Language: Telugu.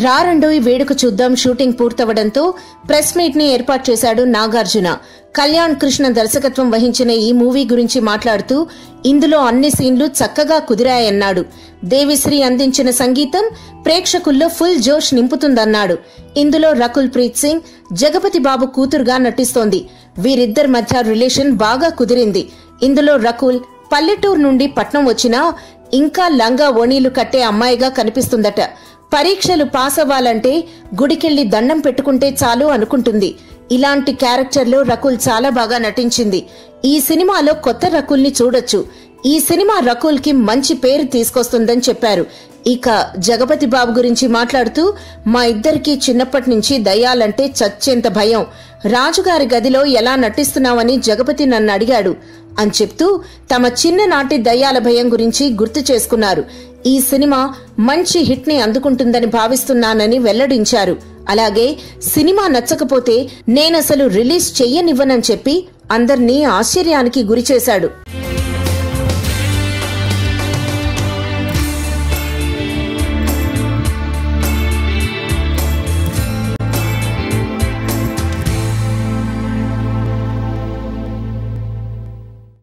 రారండోయ్ వేడుక చూద్దాం షూటింగ్ పూర్తవడంతో ప్రెస్ మీట్ ని ఏర్పాటు చేశాడు నాగార్జున. కళ్యాణ్ కృష్ణ దర్శకత్వం వహించిన ఈ మూవీ గురించి మాట్లాడుతూ ఇందులో అన్ని సీన్లు చక్కగా కుదిరాయన్నాడు. దేవిశ్రీ అందించిన సంగీతం ప్రేక్షకుల్లో ఫుల్ జోష్ నింపుతుందన్నాడు. ఇందులో రకుల్ ప్రీత్ సింగ్ జగపతి బాబు కూతురుగా నటిస్తోంది. వీరిద్దరి మధ్య రిలేషన్ బాగా కుదిరింది. ఇందులో రకుల్ పల్లెటూరు నుండి పట్నం వచ్చినా ఇంకా లంగా ఓణీలు కట్టే అమ్మాయిగా కనిపిస్తుందట. పరీక్షలు పాస్ అవ్వాలంటే గుడికెళ్లి దండం పెట్టుకుంటే చాలు అనుకుంటుంది. ఇలాంటి క్యారెక్టర్లో రకుల్ చాలా బాగా నటించింది. ఈ సినిమాలో కొత్త రకుల్ని చూడొచ్చు. ఈ సినిమా రకుల్ కి మంచి పేరు తీసుకొస్తుందని చెప్పారు. ఇక జగపతి బాబు గురించి మాట్లాడుతూ మా ఇద్దరికి చిన్నప్పటి నుంచి దయ్యాలంటే చచ్చేంత భయం. రాజుగారి గదిలో ఎలా నటిస్తున్నావని జగపతి నన్ను అడిగాడు అని చెప్తూ తమ చిన్ననాటి దయ్యాల భయం గురించి గుర్తు చేసుకున్నారు. ఈ సినిమా మంచి హిట్ ని అందుకుంటుందని భావిస్తున్నానని వెల్లడించారు. అలాగే సినిమా నచ్చకపోతే నేనసలు రిలీజ్ చెయ్యనివ్వనని చెప్పి అందర్నీ ఆశ్చర్యానికి గురిచేశాడు.